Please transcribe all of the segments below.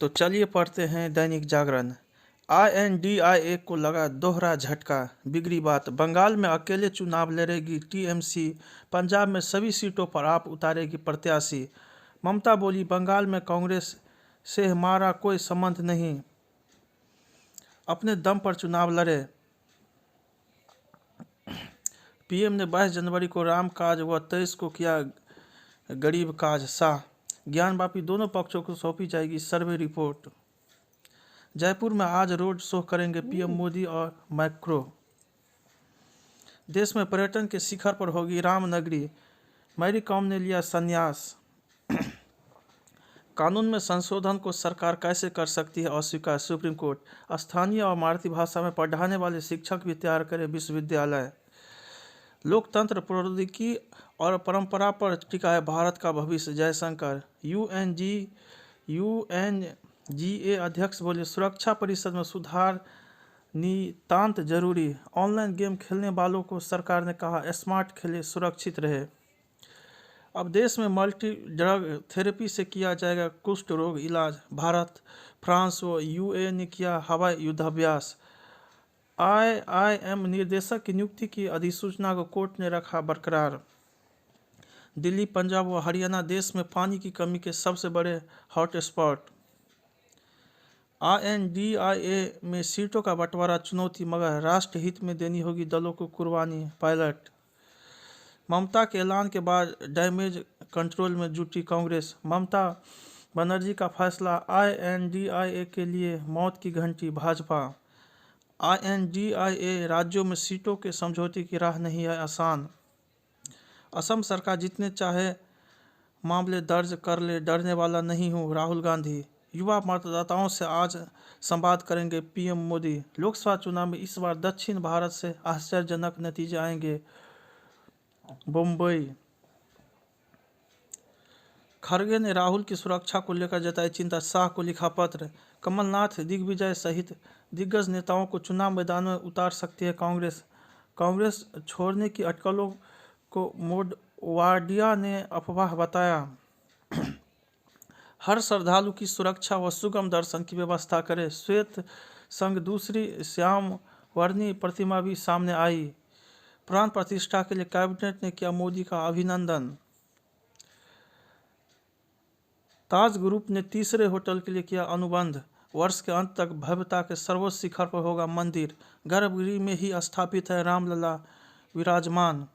तो चलिए पढ़ते हैं दैनिक जागरण। INDIA को लगा दोहरा झटका, बिगड़ी बात। बंगाल में अकेले चुनाव लड़ेगी TMC, पंजाब में सभी सीटों पर आप उतारेगी प्रत्याशी। ममता बोली, बंगाल में कांग्रेस से हमारा कोई संबंध नहीं, अपने दम पर चुनाव लड़े। PM ने 22 जनवरी को राम काज व 23 को किया गरीब काज। शाह, ज्ञानवापी दोनों पक्षों को सौंपी जाएगी सर्वे रिपोर्ट। जयपुर में आज रोड शो करेंगे PM मोदी और मैक्रो। देश में पर्यटन के शिखर पर होगी रामनगरी, मैरी कॉम ने लिया संन्यास। कानून में संशोधन को सरकार कैसे कर सकती है अस्वीकार, सुप्रीम कोर्ट। स्थानीय और मातृभाषा में पढ़ाने वाले शिक्षक भी तैयार करे विश्वविद्यालय। लोकतंत्र, प्रौद्योगिकी और परंपरा पर टिका है भारत का भविष्य, जयशंकर। UNGA अध्यक्ष बोले, सुरक्षा परिषद में सुधार नितांत जरूरी। ऑनलाइन गेम खेलने वालों को सरकार ने कहा स्मार्ट खेले, सुरक्षित रहे। अब देश में मल्टी ड्रग थेरेपी से किया जाएगा कुष्ठ रोग इलाज। भारत, फ्रांस व UAE ने किया हवाई युद्धाभ्यास। IIM निर्देशक की नियुक्ति की अधिसूचना को कोर्ट ने रखा बरकरार। दिल्ली, पंजाब व हरियाणा देश में पानी की कमी के सबसे बड़े हॉटस्पॉट। INDIA में सीटों का बंटवारा चुनौती, मगर राष्ट्र हित में देनी होगी दलों को कुर्बानी। पायलट, ममता के ऐलान के बाद डैमेज कंट्रोल में जुटी कांग्रेस। ममता बनर्जी का फैसला INDIA के लिए मौत की घंटी। भाजपा, INDIA राज्यों में सीटों के समझौते की राह नहीं है आसान। असम सरकार जितने चाहे मामले दर्ज कर ले, डरने वाला नहीं हूँ, राहुल गांधी। युवा मतदाताओं से आज संवाद करेंगे PM मोदी। लोकसभा चुनाव में इस बार दक्षिण भारत से आश्चर्यजनक नतीजे आएंगे, मुंबई। खड़गे ने राहुल की सुरक्षा को लेकर जताई चिंता, शाह को लिखा पत्र। कमलनाथ, दिग्विजय सहित दिग्गज नेताओं को चुनाव मैदान में उतार सकती है कांग्रेस। कांग्रेस छोड़ने की अटकलों को मोडवाडिया ने अफवाह बताया। हर श्रद्धालु की सुरक्षा व सुगम दर्शन की व्यवस्था करे। श्वेत संग दूसरी श्याम वर्णी प्रतिमा भी सामने आई। प्राण प्रतिष्ठा के लिए कैबिनेट ने किया मोदी का अभिनंदन। ताज ग्रुप ने तीसरे होटल के लिए किया अनुबंध। वर्ष के अंत तक भव्यता के सर्वोच्च शिखर पर होगा मंदिर। गर्भगृह में ही स्थापित है रामलला विराजमान।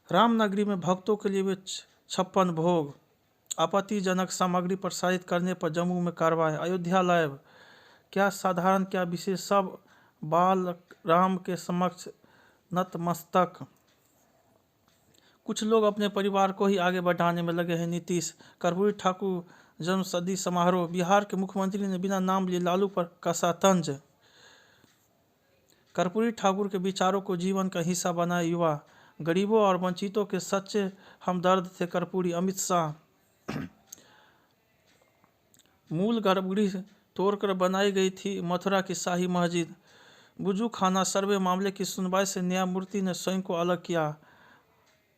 रामनगरी में भक्तों के लिए वे 56 भोग। आपत्तिजनक सामग्री प्रसारित करने पर जम्मू में कार्रवाई। अयोध्या लाइव, क्या साधारण क्या विशेष, सब बाल राम के समक्ष नतमस्तक। कुछ लोग अपने परिवार को ही आगे बढ़ाने में लगे हैं, नीतीश। कर्पूरी ठाकुर जन्मशती समारोह, बिहार के मुख्यमंत्री ने बिना नाम लिए लालू पर कसा तंज। कर्पूरी ठाकुर के विचारों को जीवन का हिस्सा बनाए युवा। गरीबों और वंचितों के सच्चे हमदर्द थे कर्पूरी, अमित शाह। मूल गर्भगृह तोड़कर बनाई गई थी मथुरा की शाही मस्जिद। बुजू खाना सर्वे मामले की सुनवाई से न्यायमूर्ति ने स्वयं को अलग किया।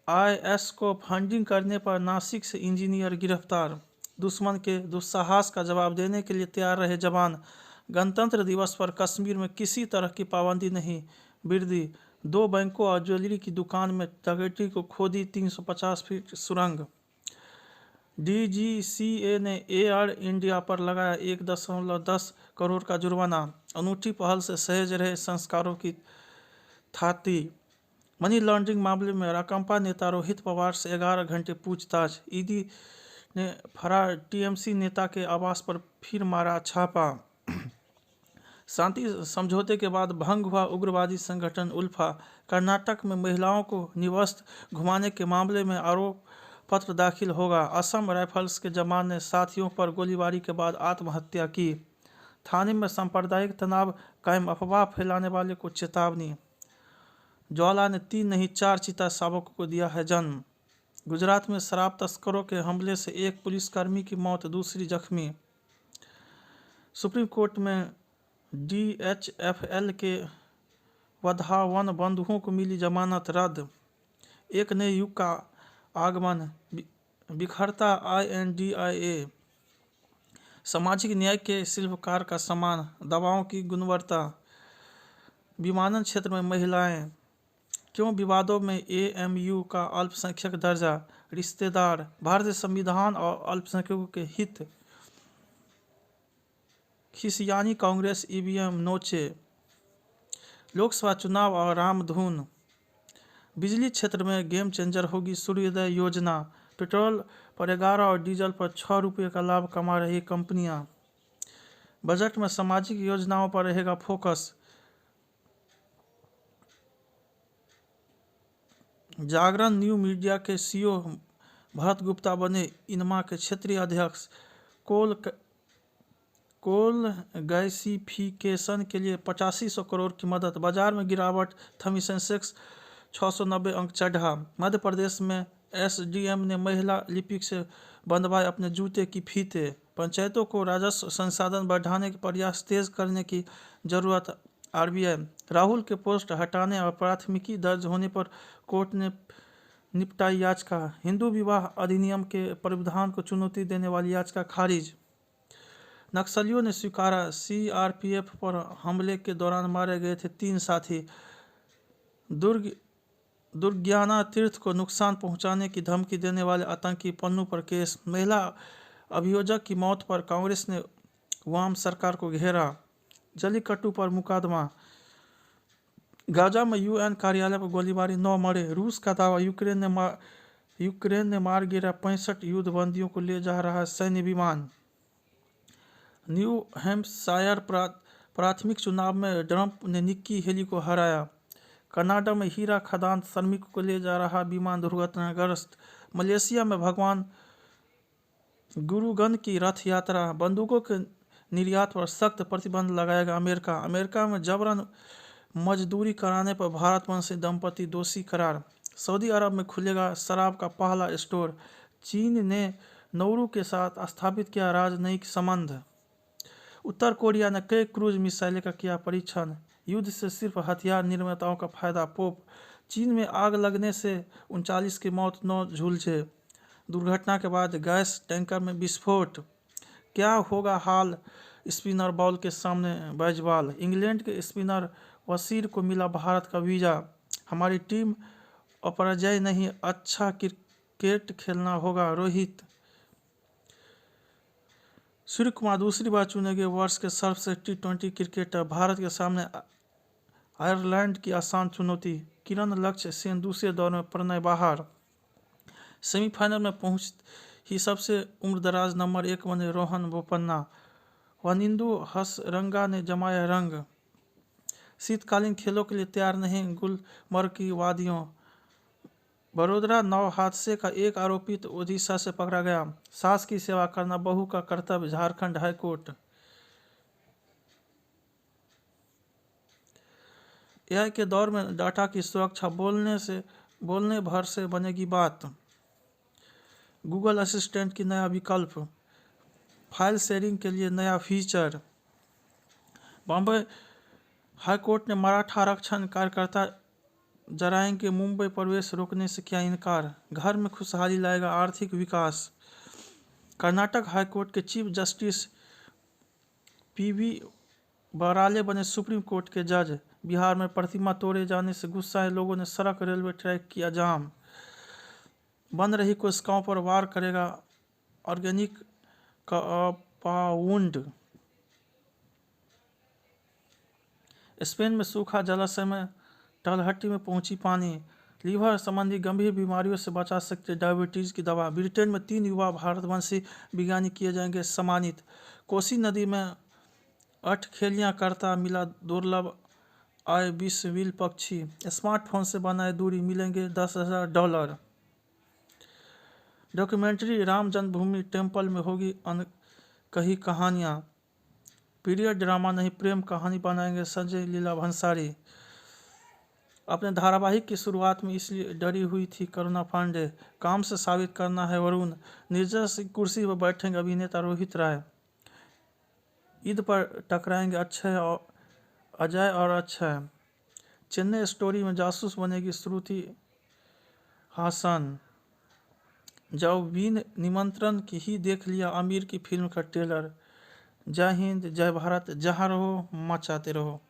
IS को फंडिंग करने पर नासिक से इंजीनियर गिरफ्तार। दुश्मन के दुस्साहस का जवाब देने के लिए तैयार रहे जवान। गणतंत्र दिवस पर कश्मीर में किसी तरह की पाबंदी नहीं। बिरदी, 2 बैंकों और ज्वेलरी की दुकान में डकैती को खोदी 350 फीट सुरंग। DGCA ने एयर इंडिया पर लगाया 1.10 करोड़ का जुर्माना। अनूठी पहल से सहज रहे संस्कारों की थाती। मनी लॉन्ड्रिंग मामले में राकांपा नेता रोहित पवार से 11 घंटे पूछताछ। ईडी ने फरार TMC नेता के आवास पर फिर मारा छापा। शांति समझौते के बाद भंग हुआ उग्रवादी संगठन उल्फा। कर्नाटक में महिलाओं को निवस्त्र घुमाने के मामले में आरोप पत्र दाखिल होगा। असम राइफल्स के जवान ने साथियों पर गोलीबारी के बाद आत्महत्या की। थाने में सांप्रदायिक तनाव कायम, अफवाह फैलाने वाले को चेतावनी। ज्वाला ने 3 नहीं 4 चीता शावकों को दिया है जन्म। गुजरात में शराब तस्करों के हमले से एक पुलिसकर्मी की मौत, दूसरी जख्मी। सुप्रीम कोर्ट में DHFL के वधावन बंधुओं को मिली जमानत रद्द। एक नए युग का आगमन, बिखरता INDIA। सामाजिक न्याय के शिल्पकार का सम्मान, दवाओं की गुणवत्ता, विमानन क्षेत्र में महिलाएं, क्यों विवादों में एएमयू का अल्पसंख्यक दर्जा, रिश्तेदार, भारतीय संविधान और अल्पसंख्यकों के हित, खिसियानी कांग्रेस ईवीएम नोचे, लोकसभा चुनाव और रामधुन, बिजली क्षेत्र में गेम चेंजर होगी सूर्योदय योजना, पेट्रोल पर 11 और डीजल पर 6 रुपये का लाभ कमा रही कंपनियां, बजट में सामाजिक योजनाओं पर रहेगा फोकस, जागरण न्यू मीडिया के सीईओ भरत गुप्ता बने इनमा के क्षेत्रीय अध्यक्ष, कोल गैसिफिकेशन के लिए 8500 करोड़ की मदद, बाजार में गिरावट थमी, सेंसेक्स 690 अंक चढ़ा। मध्य प्रदेश में एसडीएम ने महिला लिपिक से बंधवाए अपने जूते की फीते, पंचायतों को राजस्व संसाधन बढ़ाने के प्रयास तेज करने की जरूरत, आरबीआई, राहुल के पोस्ट हटाने और प्राथमिकी दर्ज होने पर कोर्ट ने निपटाई याचिका, हिंदू विवाह अधिनियम के प्रावधान को चुनौती देने वाली याचिका खारिज, नक्सलियों ने स्वीकारा सीआरपीएफ पर हमले के दौरान मारे गए थे 3 साथी, दुर्ज्ञाना तीर्थ को नुकसान पहुंचाने की धमकी देने वाले आतंकी पन्नू पर केस, महिला अभियोजक की मौत पर कांग्रेस ने वाम सरकार को घेरा, जलीकट्टू पर मुकदमा, गाजा में यूएन कार्यालय पर गोलीबारी, 9 मरे, रूस का दावा, यूक्रेन ने मार गिरा 65 युद्धबंदियों को ले जा रहा सैन्य विमान, न्यू हैम्पशायर प्राथमिक चुनाव में ट्रंप ने निक्की हेली को हराया, कनाडा में हीरा खदान श्रमिकों को ले जा रहा विमान दुर्घटनाग्रस्त, मलेशिया में भगवान गुरुगन की रथ यात्रा, बंदूकों के निर्यात पर सख्त प्रतिबंध लगाएगा अमेरिका, अमेरिका में जबरन मजदूरी कराने पर भारतवंशी दंपति दोषी करार, सऊदी अरब में खुलेगा शराब का पहला स्टोर, चीन ने नौरू के साथ स्थापित किया राजनयिक संबंध, उत्तर कोरिया ने कई क्रूज मिसाइलें का किया परीक्षण, युद्ध से सिर्फ हथियार निर्माताओं का फायदा, पोप, चीन में आग लगने से 39 की मौत, 9 झुलसे, दुर्घटना के बाद गैस टैंकर में विस्फोट, क्या होगा हाल स्पिनर बॉल के सामने बैजवाल, इंग्लैंड के स्पिनर वसीर को मिला भारत का वीज़ा, हमारी टीम अपराजय नहीं, अच्छा क्रिकेट खेलना होगा, रोहित, सूर्य कुमार दूसरी बार चुने गए वर्ष के सर्वश्रेष्ठ टी20 क्रिकेटर, भारत के सामने आयरलैंड की आसान चुनौती, किरण लक्ष्य सेन दूसरे दौर में प्रणय बाहर, सेमीफाइनल में पहुंच ही सबसे उम्रदराज नंबर 1 बने रोहन बोपन्ना, वनिंदु हसरंगा ने जमाया रंग, शीतकालीन खेलों के लिए तैयार नहीं गुलमर्ग की वादियों, बड़ोदरा नाव हादसे का एक आरोपित ओडिशा से पकड़ा गया, सास की सेवा करना बहू का कर्तव्य, झारखंड हाईकोर्ट, एआई के दौर में डाटा की सुरक्षा, बोलने भर से बनेगी बात, गूगल असिस्टेंट की नया विकल्प, फाइल शेयरिंग के लिए नया फीचर, बॉम्बे हाईकोर्ट ने मराठा आरक्षण कार्यकर्ता जराएंगे मुंबई प्रवेश रोकने से किया इनकार, घर में खुशहाली लाएगा आर्थिक विकास, कर्नाटक हाईकोर्ट के चीफ जस्टिस पीवी बराले बने सुप्रीम कोर्ट के जज, बिहार में प्रतिमा तोड़े जाने से गुस्साए लोगों ने सड़क रेलवे ट्रैक किया जाम, बन रही कोशिकाओं पर वार करेगा ऑर्गेनिक कंपाउंड, स्पेन में सूखा जलाशय में टलहट्टी में पहुंची पानी, लीवर संबंधी गंभीर बीमारियों से बचा सकते डायबिटीज की दवा, ब्रिटेन में 3 युवा भारतवंशी वैज्ञानिक किए जाएंगे सम्मानित, कोसी नदी में अठखेलियां करता मिला दुर्लभ आय विषविल पक्षी, स्मार्टफोन से बनाए दूरी मिलेंगे $10,000, डॉक्यूमेंट्री राम जन्मभूमि टेम्पल में होगी कही कहानियाँ, पीरियड ड्रामा नहीं प्रेम कहानी बनाएंगे संजय लीला भंसाली, अपने धारावाहिक की शुरुआत में इसलिए डरी हुई थी करुणा पांडे, काम से साबित करना है वरुण, निर्जस कुर्सी पर बैठेंगे अभिनेता रोहित राय, ईद पर टकराएंगे अजय और अक्षय, चेन्नई स्टोरी में जासूस बनेगी श्रुति हासन, जब विन निमंत्रण की ही देख लिया आमिर की फिल्म का ट्रेलर, जय हिंद, जय भारत, जहाँ रहो मचाते रहो।